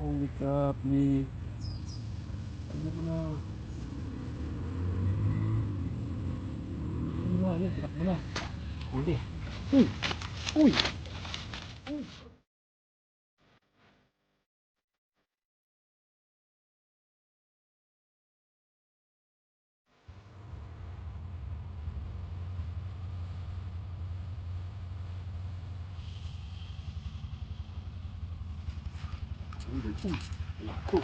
Holy crap, me. Ano mo na? Ano na, yan, tinak mo na. Huli. Uy! Uy! Uy! Uy! Uy!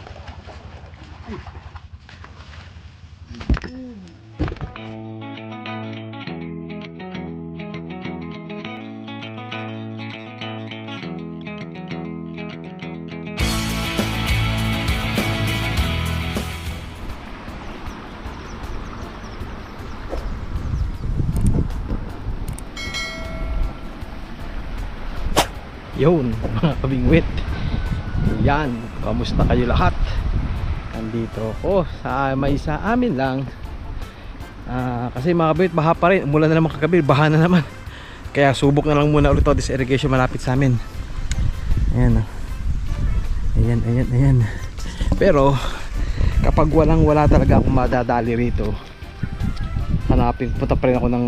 Yun, mga kabingwit. Yan, kamusta kayo lahat? Nandito ako sa may sa amin lang. Kasi mga kabingwit, baha pa rin. Umulan na naman kagabi, baha na naman. Kaya subok na lang muna ulit ito sa irrigation malapit sa amin. Ayan. Ayan. Pero kapag wala talaga akong madadali rito, hanapin, punta pa rin ako ng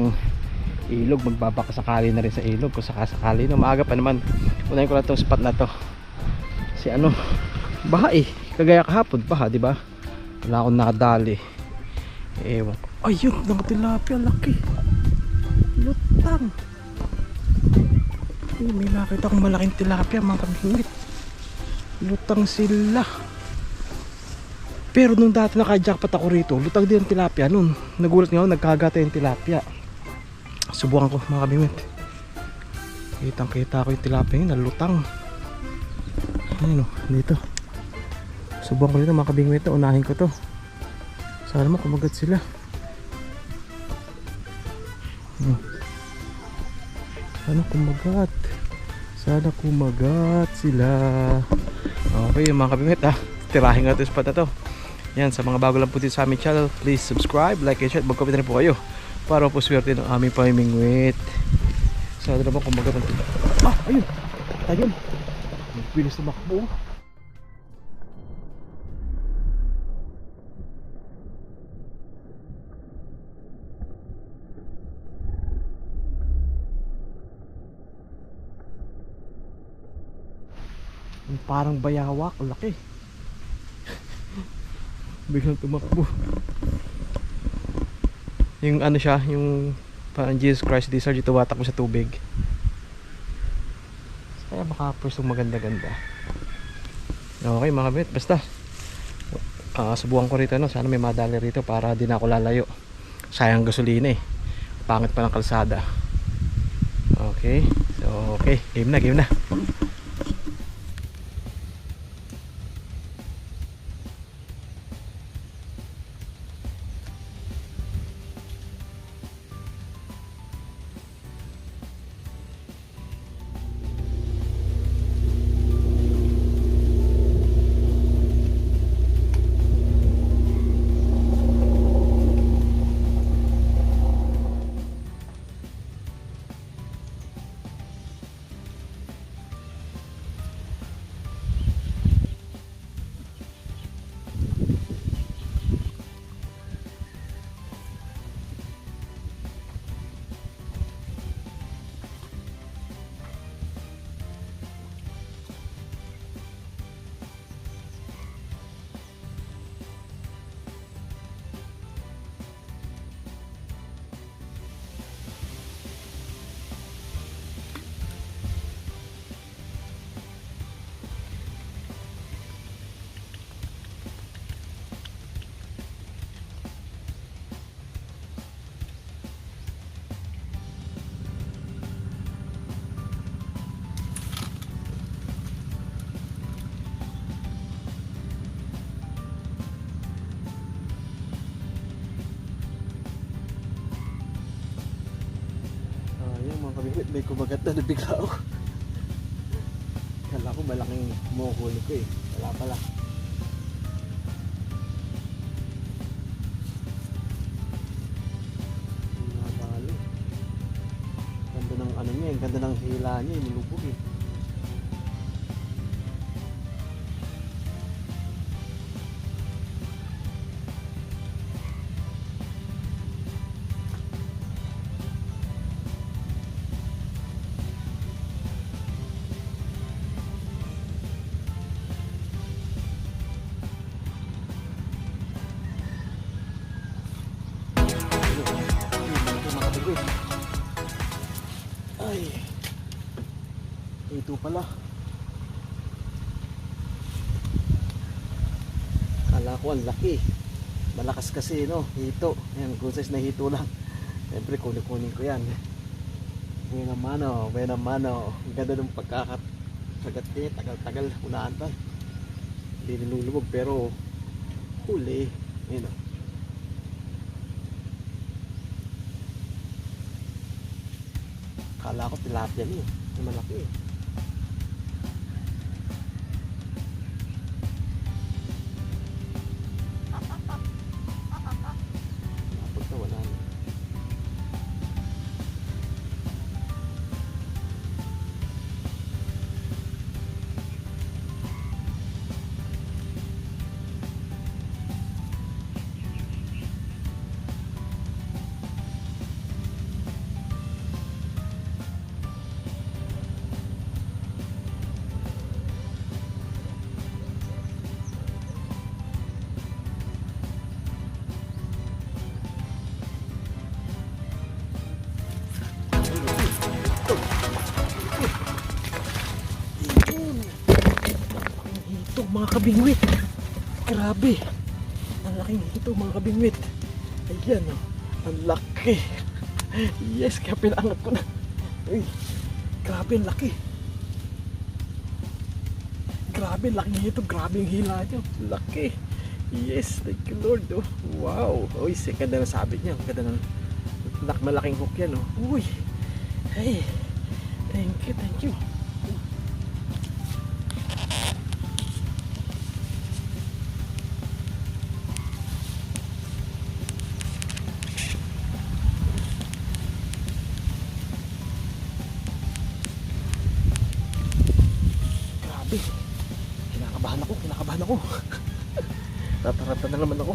ilog, magbabaka sakali na rin sa ilog kung sakasakali no, maaga pa naman. Unahin ko lang itong spot na to. Si ano, baha kagaya kahapon baha, di ba? Wala akong nakadali. Ewan ko. Ayun, nakatilapia, laki. Lutang. May nakita akong malaking tilapia, mga kabingwit. Lutang sila. Pero nung dati naka-jackpot ako rito, lutang din ang tilapia nun. Nagulat nga ako, nagkagata yung tilapia. Subukan ko mga kabingwit. Kitang kita ko yung tilapia yun, nalutang. Ayun o, dito. Subukan ko dito mga kabingwit. Unahin ko to. Sana mo kumagat sila. Sana kumagat sila. Okay mga kabingwit, tirahin nga ito yung spot na to. Yan, sa mga bago lang po dito sa aming channel, please subscribe, like and share, mag-comment na rin po kayo para po swerte ng aming pamimingwit. Sana naman kumagat ng tila. Ayun, ayun. Bilis na makbo. Parang bayawak, laki. Biglang tumakbo. Yung ano siya, yung parang Jesus Christ Lizard, dito watak mo sa tubig. Kaya baka pwestong maganda-ganda. Okay mga kabit, basta subukan ko rito, no? Sana may madali rito para di na ako lalayo. Sayang gasolina pangit pa ng kalsada. Okay, so okay, game na. May kumagat na nabigla ako. Kala ko malaking muhuli ko wala pala. Nabali. Ganda ng ano niya, ganda ng hila niya, nilubog Grabe. Ay. Ito pala. Kala ko ang laki. Malakas kasi no, hito. Ayan, good size na hito lang. Siyempre kunin ko yan. Buena mano. Ang ganda ng pagkakasagat niya. Tagal-tagal, unaan pa. Hindi nilulubog pero huli. Ayan o. Kala ko tilapia niya. Malaki eh. Wala na. Ito mga kabingwit, grabe, ang laking ito mga kabingwit. Ayan o, ang laki. Yes, kaya pinaangat ko na. Uy, grabe ang laki. Grabe, laki ito, grabe yung hila nyo. Laki. Yes, thank you Lord. Oh, wow. Uy, second na sabi niya. Ang ganda ng malaking hook yan. Oh. Uy, hey, thank you. Kinakabahan ako. Tataranta na naman ako.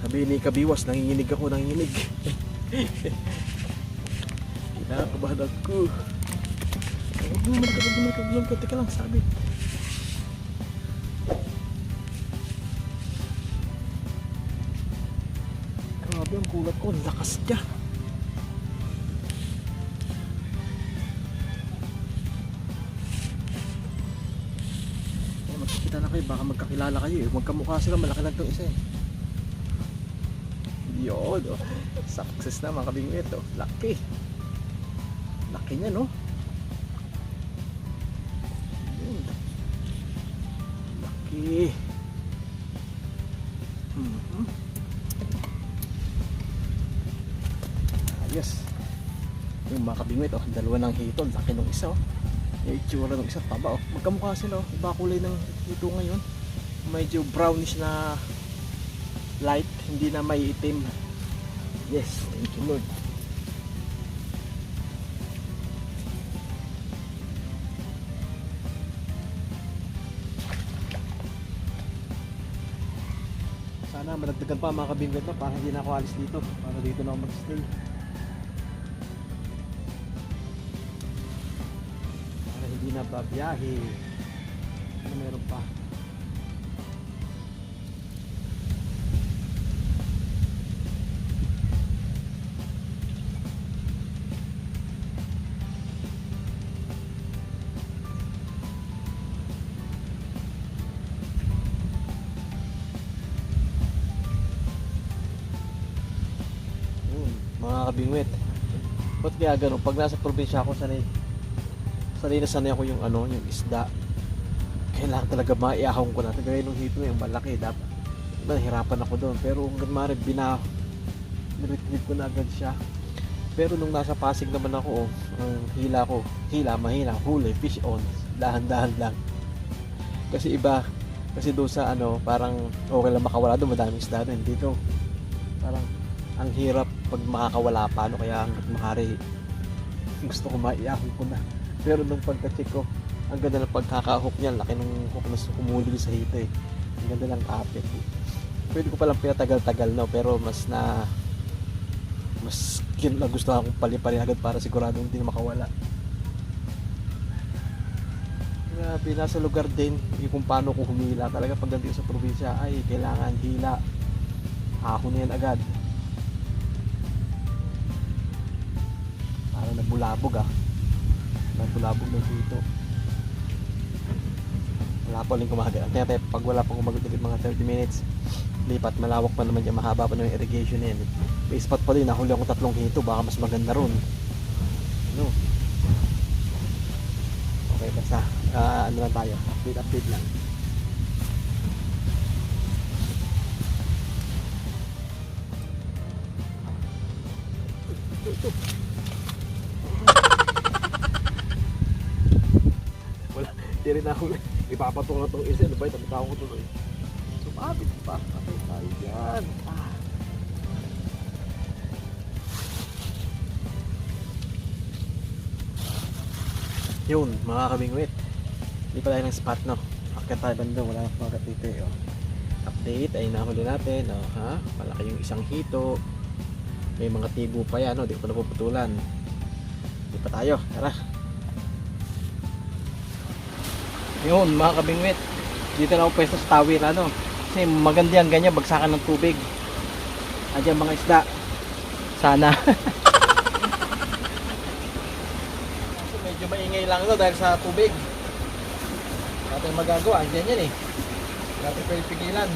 Sabi ni Kabiwas, nanginginig. Kinakabahan ako. Huwag mo, teka lang, sabi. Grabe ang kulat ko, ang lakas niya. Magkikita na kayo, baka magkakilala kayo eh. Magkamukha sila, malaki lang itong isa eh. Yun, oh. Success na mga kabingwit, oh. Laki niya, no? Yun. Laki. Ayos. Yung mga kabingwit, oh. Dalawa ng hitol, laki nung isa, oh. Yung itsura ng isa, taba, oh. Magkamukha sila, oh. Iba kulay ng hito ngayon. Medyo brownish na light, hindi na may itim. Yes, thank you Lord. Sana madagdagan pa mga kabingwit na para hindi na ako alis dito, para dito na ako mag-stay. Para hindi na babiyahe. Ano meron pa? Mga kabingwit, ba't kaya gano'n? Pag nasa probinsya ako, sanay ako yung yung isda. Kailangan talaga maiahon ko na. Gaya nung hito yung malaki, dapat nahirapan ako doon. Pero hanggang maaari niretrieve ko na agad siya. Pero nung nasa Pasig naman ako, ang mahina, huli, fish on, dahan-dahan lang. Kasi doon sa parang okay lang makawala doon, madaming isda doon. Dito, parang ang hirap pag makakawala pa, kaya hanggat maaari gusto ko maiahon ko na. Pero nung pagka-check ko, ang ganda ng pagkaka-hook niya, laki ng hook na kumuli sa hito eh. Ang ganda ng kapit. Pwede ko palang pinatagal-tagal pero mas gusto akong pali-pali agad para siguradong hindi na makawala. Grabe, nasa lugar din kung paano ko humila. Talaga pag ganito sa probinsya ay kailangan hila, ahon na yan agad. Parang nabulabog nabulabog ng hito. Wala pa rin kumagal. Kaya pag wala pang kumagal mga 30 minutes lipat, malawak pa naman dyan, mahaba pa naman yung irrigation na yan. May spot pa din, nahuli akong 3 hito, baka mas maganda ron. Ano? Okay, basta ano lang tayo, update lang. Wala, di rin ako ipapatok na itong isa, ano ba? Tapos ko tuloy. Sumabit pa, patay tayo dyan. Yun, mga kabingwit, hindi pa tayo ng spot, no? Akit tayo banda, wala nang pagkat dito eh, oh. Update ay nahuli natin, oh, ha? Malaki yung isang hito, may mga tibo pa yan, no? Di ko napuputulan. Hindi pa tayo, tara. Yun, mga kabingwit, dito na ako pwesto sa tawir, ano? Kasi maganda yan, ganyan, bagsakan ng tubig. Adyan mga isda, sana. Medyo maingay lang ito dahil sa tubig. Natin magagawa, andyan yan eh. Natin pwede pigilan.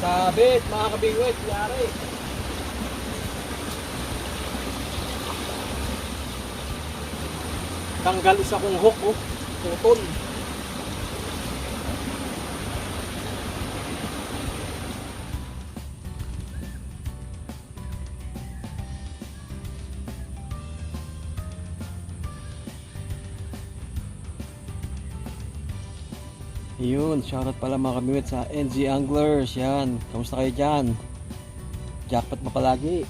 Sabit, mga kabingwit, yari. Tanggal isa kong hook, oh. Putol. Yun, shoutout pala mga kabingwit sa NG Anglers. Yan, kamusta kayo dyan? Jackpot pa palagi.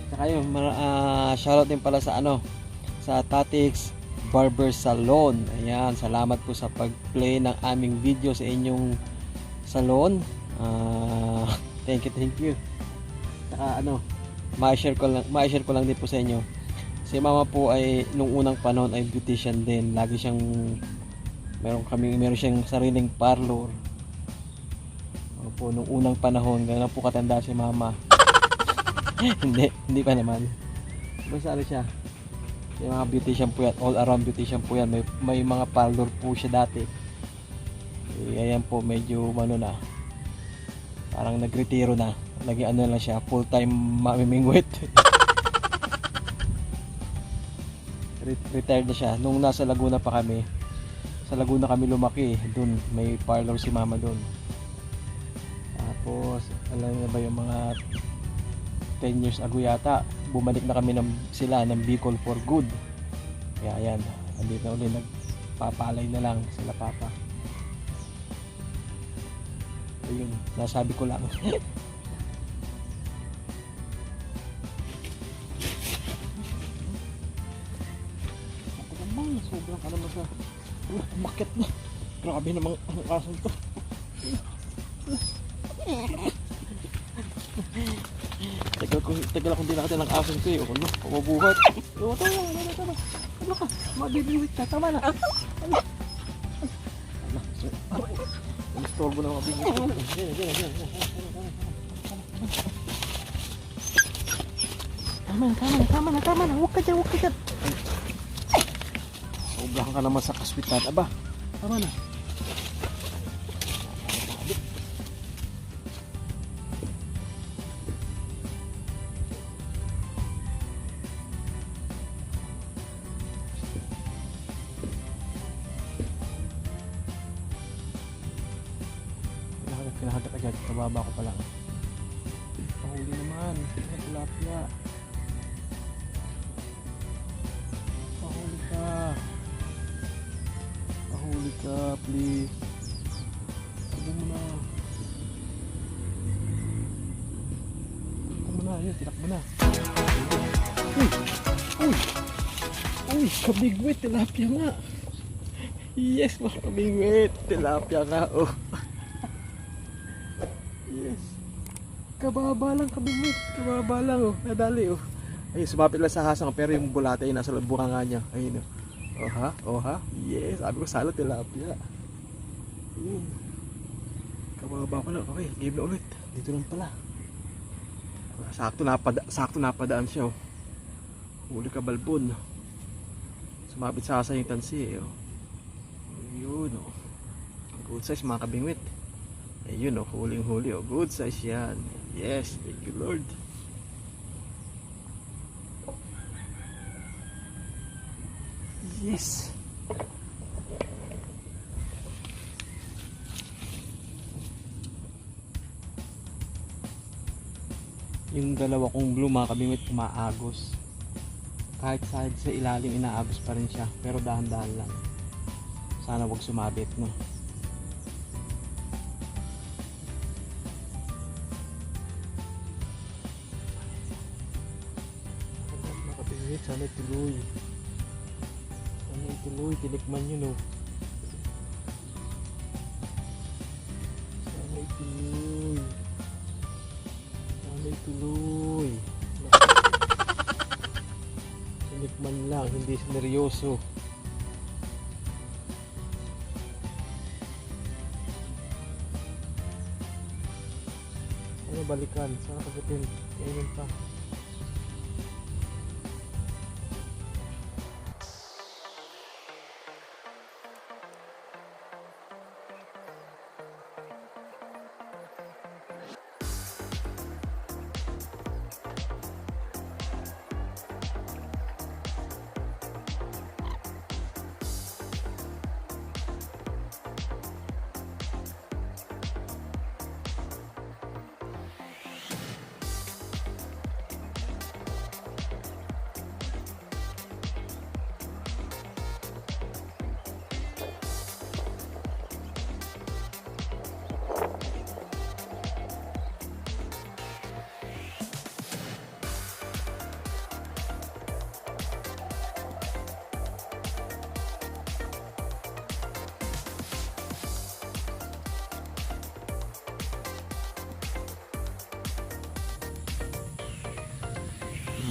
Saka yun, shoutout din pala sa sa Tatix Barber Salon. Ayan, salamat po sa pag-play ng aming video sa inyong salon. Thank you. Saka ma-share ko lang din po sa inyo. Si mama po ay nung unang panahon ay beautician din. Lagi siyang meron siyang sariling parlor. Opo, nung unang panahon, ganun po katanda si mama. hindi pa naman. Basta siya. Yung mga beautician po yan, all around beautician po yan. May mga parlor po siya dati. Ayan po, medyo na. Parang nagretiro na. Naging lang siya, full time mamimingwit. Retired na siya. Nung nasa Laguna pa kami, sa Laguna kami lumaki, dun may parlor si mama dun. Tapos alam niyo ba yung mga 10 years ago yata, bumalik na kami sila ng Bicol for good. Kaya ayan, andito na ulit, nagpapalay na lang sila papa. Ayun, nasabi ko lang. Sobrang sa bakit na. Grabe namang ang asong to. Tagal akong dinakita ng asong to eh. Ano? Kumabuhat. Tama. Ano ka? Mabibiwit ka. Tama na. Istorbo na mga bingit. Tama na. Huwag ka dyan. Sobrahan ka naman sa kaswitan. Aba, tama na. Kinahagat agad. Kababa ko pa lang. Pahuli naman. Tilapia. Pahuli ka, please. Sabi mo na. Ayun, tinakbo na. Uy! Uy! Uy! Kabigwit! Tilapia nga! Yes, mga kabigwit! Tilapia nga, oh! Yes! Kababa lang, kabigwit! Kababa lang, oh! Nadali, oh! Ayun, sumapit lang sa hasang pero yung bulate ay nasa bunganga niya. Ayun, oh! Oh ha? Oh ha? Yes! Sabi ko salo, tilapia! Ayun! Kababa ko lang. Okay, game na ulit. Dito lang pala. Sakto napadaan siya, oh. Huli ka balbon. Sumabit sa asa yung tansi, eh, oh. Ayun, oh. Good size mga kabingwit. Ayun, oh, huling huli, oh. Good size yan. Yes, thank you Lord. Yes. Yung dalawa kong blue mga kabingwit umaagos. Kahit sa ilalim inaagos pa rin siya, pero dahan-dahan lang. Sana wag sumabit, no. Mga kabingwit, sana ituloy. Sana ituloy, tinikman nyo, no. Sana ituloy. Sana ituloy. Tinikman lang, hindi seryoso. Ano balikan? Sana kagutin? Kainin pa.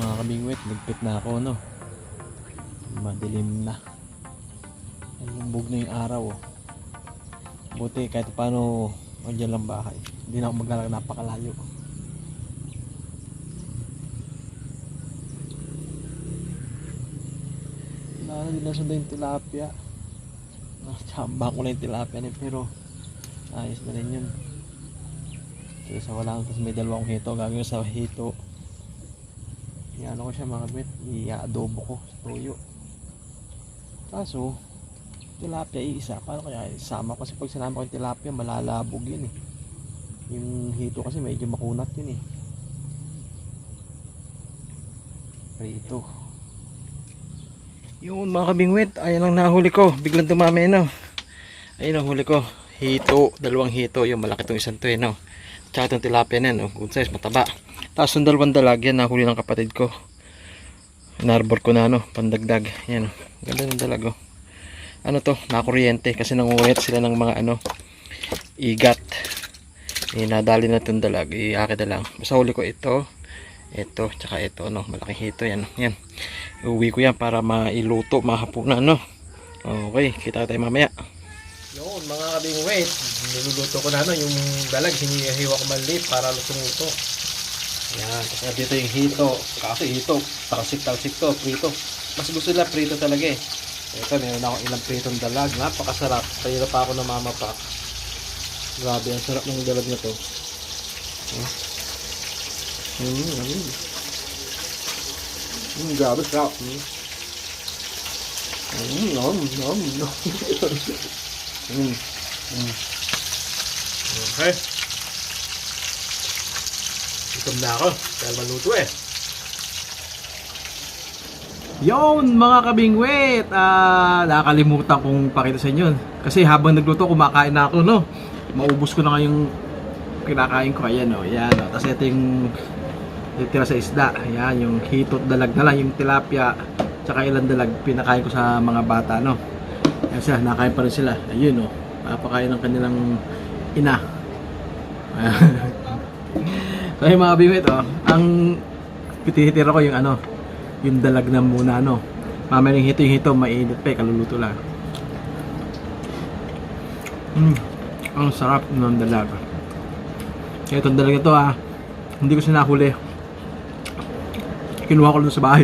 Mga kabingwit, ligpit na ako, no. Madilim na. Lumbog na yung araw, oh. Buti kahit paano andyan lang bahay. Hindi na ako maglalakad, napakalayo. Hindi na sundan yung tilapia. Tsamba ko na yung tilapia niya, pero ayos na rin yun. Kaysa wala, tapos may dalawang hito. Gagawin sa hito, ano ko siya mga kabit, i-adobo ko toyo. Kaso tilapia isa, paano kaya isama? Kasi pag sinama ko yung tilapia malalabog yun, eh. Yung hito kasi medyo makunat yun, eh. Prito. Yun mga kabingwit, ayan ang nahuli ko. Biglang dumami, no. Ayun ang huli ko, hito, dalawang hito. Yung malaki tong isang to, eh, no. Tsaka itong tilapia na, no. Good size, mataba. Tapos yung dalawang dalag, yan nahuli ng kapatid ko. Inarbor ko na, no, pandagdag. Yan, oh. Ganda ng dalag, oh. Ano to, nakuryente kasi nangungulit sila ng mga igat. Nadali na itong dalag, iakit na lang. Basta huli ko ito, tsaka ito, no, malaking hito yan. Yan, uwi ko yan para mailuto, mahapunan, no. Okay, kita tayo mamaya. Yun mga kabingwit, niluluto ko na, no, yung dalag, hinihiwa ko maliit para lutong-luto. Yan, kasi dito yung hito. Kasi hito, talsik to, prito. Mas gusto nila prito talaga, eh. Ito, meron akong ilang pritong dalag. Napakasarap. Tayo pa ako na mama pa. Grabe, ang sarap ng dalag na to. Grabe, sarap. Okay. Itom na ako. Dahil maluto, eh. Yon mga kabingwit, nakakalimutan kong pakita sa inyo kasi habang nagluto kumakain na ako, no. Maubos ko na nga yung kinakain ko. Ayan, oh, yan, oh. Tapos ito yung titira sa isda. Ayan, yung hitot dalag na lang, yung tilapia, tsaka ilang dalag, pinakain ko sa mga bata, no. Ayan sila, nakain pa rin sila. Ayun, oh, papakain ng kanilang ina. So yung mga bimit, oh, ang pititira ko yung ano, yung dalag na muna, no. Mamaya yung hito, mainit pa, kaluluto lang. Ang sarap ng dalag. Kaya itong dalag ito, hindi ko sinahuli. Kinuha ko lang sa bahay.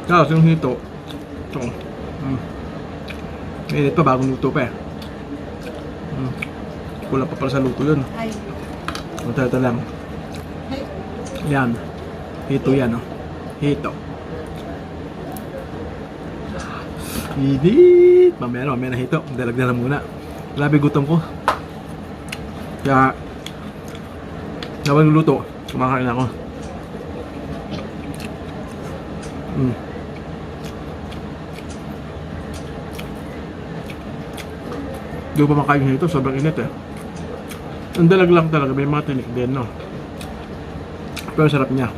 Tapos yung hito, ito. Mainit pa, bagong luto pa eh. Kulang pa pala sa luto yun. Ito lang. Yan. Hito yan, oh. Hito. Hidit! Mamaya na hito. Dalag na lang muna. Grabe gutom ko. Kaya, habang luto, kumakain ako. Hindi ko pa makain nito, sobrang init eh. Ang dalag lang talaga, may mga tinik din, no? Pero sarap niya.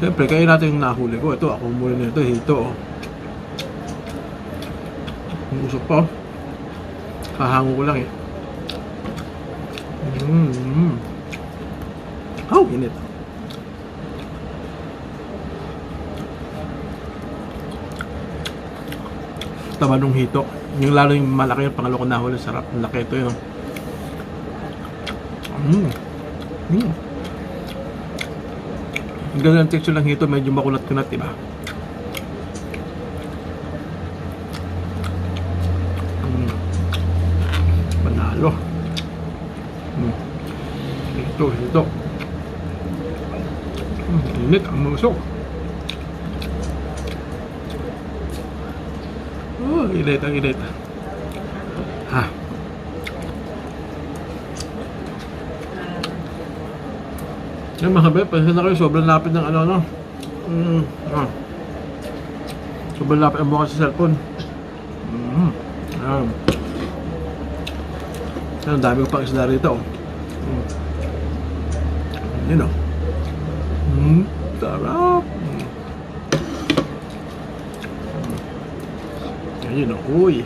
Siyempre, kaya natin yung nahuli ko. Ito, ako muli na ito, hito, oh. Ang usok pa, oh. Kahango ko lang eh. Oh, init. Tama nung hito. Yung lalo yung malaki yung pangalo ko nahuli. Sarap. Laki ito yun. Ang ganda ng texture ng hito. Medyo makulat-kunat, diba? Panalo. Hito. Init ang musok. Oh, init. Ha. Yan mga kabay, pasensya na kayo, sobrang lapit ng ano, no? Sobrang lapit ang bukas sa cellphone. Yan. Ang dami ko pang isda rito, oh. Yun, oh. Sarap. Ayun, oh. Uy.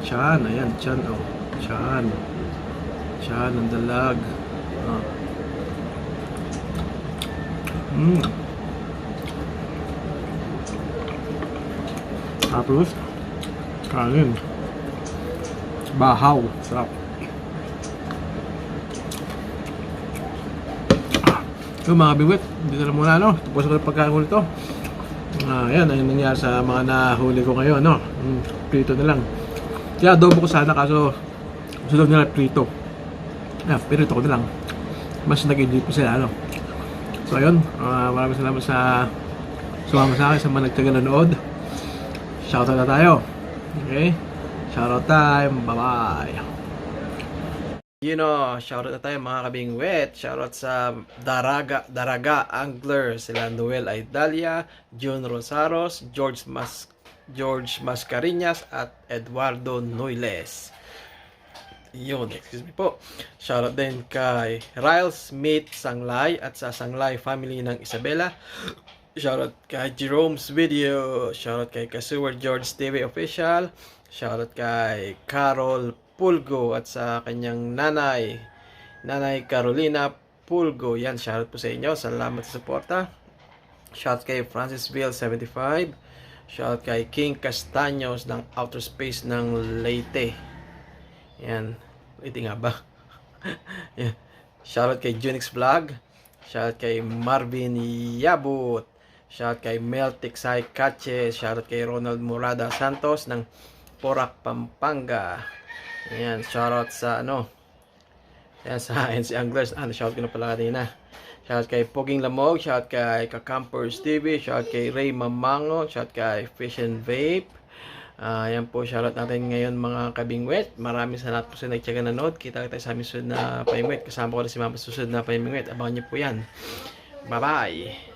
Tiyan, ayan, tiyan, oh. Tiyan ang dalag. Tapos kanin, bahaw, sarap. So mga bigwit, dito na muna, no? Tapos ko yung pagkain ko nito. Ayan, ayun nangyari sa mga nahuli ko ngayon, no? Prito na lang. Kaya adobo ko sana, kaso gusto nila prito. Prito ko na lang. Mas nag-enjoy pa sila, no? So ayun, maraming salamat sa sumama sa akin, sa mga nagtaga nanood. Shoutout na tayo. Okay? Shoutout time. Bye-bye. Shoutout na tayo mga kabingwit. Shoutout sa Daraga Angler. Sila Noel Aidalia, John Rosaros, George Mascareñas at Eduardo Noiles. Excuse me po. Shoutout din kay Ryle Smith Sanglay at sa Sanglay family ng Isabela. Shoutout kay Jerome's Video. Shoutout kay Kasuwer George TV Official. Shoutout kay Carol Pulgo at sa kanyang nanay Carolina Pulgo. Yan, shoutout po sa inyo. Salamat sa suporta. Shoutout kay Francisville 75. Shoutout kay King Castaños ng Outer Space ng Leyte. Yan. Leyte nga ba? Yan. Shoutout kay Junix Vlog. Shoutout kay Marvin Yabut. Shoutout kay Mel Tiksay Kache. Shoutout kay Ronald Murada Santos ng Porac, Pampanga. Ayan, shoutout sa ayan, sa NC Anglers. Shoutout ko na pala kanina. Shoutout kay Poging Lamog. Shoutout kay Kakampers TV. Shoutout kay Ray Mamango. Shoutout kay Fish and Vape. Ayan po, shoutout natin ngayon mga kabingwit. Maraming salamat po sa nagtyaga nanood. Kita tayo sa aming susunod na pahimwit. Kasama ko na si Mama sa susunod na pahimwit. Abangan niyo po yan. Bye-bye!